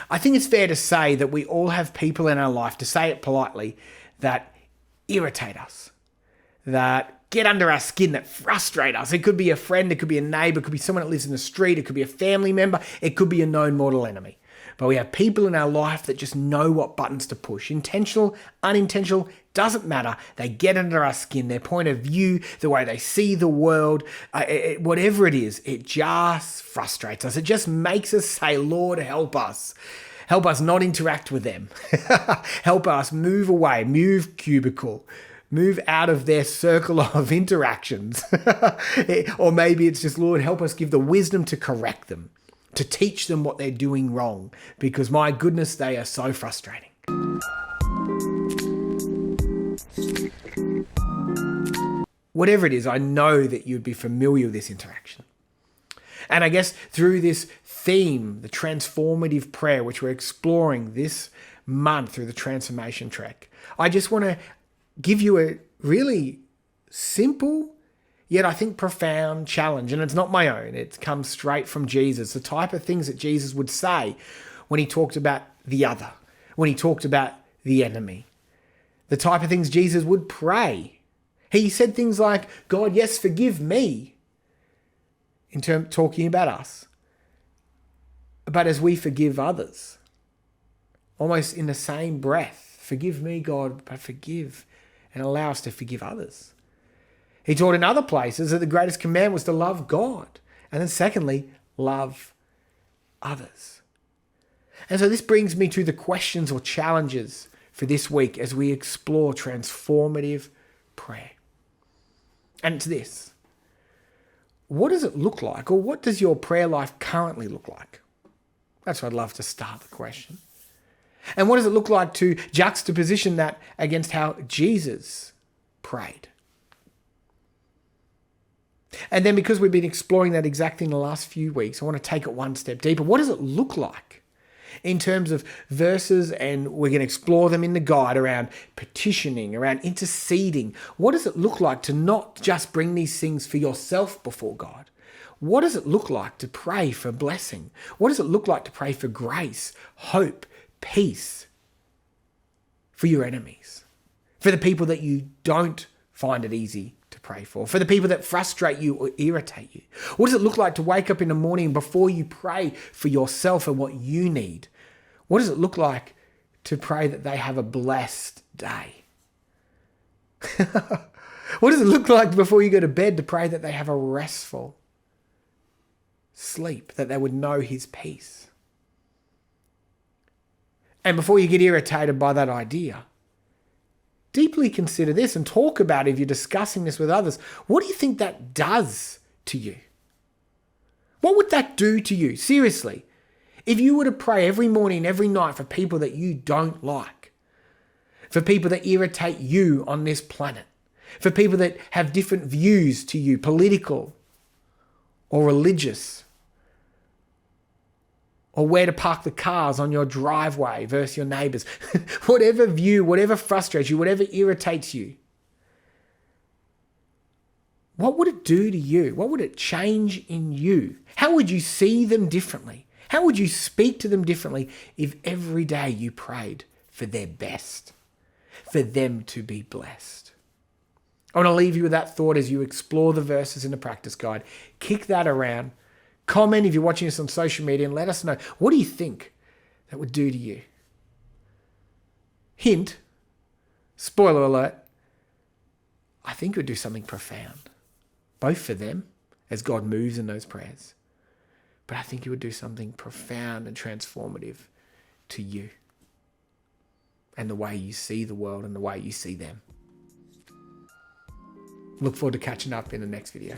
I think it's fair to say that we all have people in our life, to say it politely, that irritate us, that get under our skin, that frustrate us. It could be a friend, it could be a neighbor, it could be someone that lives in the street, it could be a family member, it could be a known mortal enemy. But we have people in our life that just know what buttons to push. Intentional, unintentional, doesn't matter. They get under our skin, their point of view, the way they see the world, whatever it is, it just frustrates us. It just makes us say, Lord, help us. Help us not interact with them. Help us move away, move cubicle, move out of their circle of interactions. Or maybe it's just, Lord, help us give the wisdom to correct them, to teach them what they're doing wrong, because my goodness, they are so frustrating. Whatever it is, I know that you'd be familiar with this interaction. And I guess through this theme, the transformative prayer, which we're exploring this month through the Transformation Trek, I just want to give you a really simple, yet I think profound challenge. And it's not my own. It comes straight from Jesus, the type of things that Jesus would say when he talked about the other, when he talked about the enemy, the type of things Jesus would pray. He said things like, God, yes, forgive me, talking about us, but as we forgive others, almost in the same breath, forgive me, God, but forgive and allow us to forgive others. He taught in other places that the greatest command was to love God. And then secondly, love others. And so this brings me to the questions or challenges for this week as we explore transformative prayer. And it's this. What does it look like, or what does your prayer life currently look like? That's what I'd love to start the question. And what does it look like to juxtaposition that against how Jesus prayed? And then, because we've been exploring that exact thing the last few weeks, I want to take it one step deeper. What does it look like in terms of verses? And we're going to explore them in the guide around petitioning, around interceding. What does it look like to not just bring these things for yourself before God? What does it look like to pray for blessing? What does it look like to pray for grace, hope, peace for your enemies, for the people that you don't find it easy to pray for the people that frustrate you or irritate you? What does it look like to wake up in the morning before you pray for yourself and what you need? What does it look like to pray that they have a blessed day? What does it look like before you go to bed to pray that they have a restful sleep, that they would know his peace? And before you get irritated by that idea, deeply consider this and talk about it if you're discussing this with others. What do you think that does to you? What would that do to you? Seriously, if you were to pray every morning, every night for people that you don't like, for people that irritate you on this planet, for people that have different views to you, political or religious, or where to park the cars on your driveway versus your neighbours. Whatever view, whatever frustrates you, whatever irritates you, what would it do to you? What would it change in you? How would you see them differently? How would you speak to them differently if every day you prayed for their best, for them to be blessed? I want to leave you with that thought as you explore the verses in the practice guide. Kick that around. Comment if you're watching us on social media and let us know, what do you think that would do to you? Hint, spoiler alert, I think it would do something profound, both for them as God moves in those prayers, but I think it would do something profound and transformative to you and the way you see the world and the way you see them. Look forward to catching up in the next video.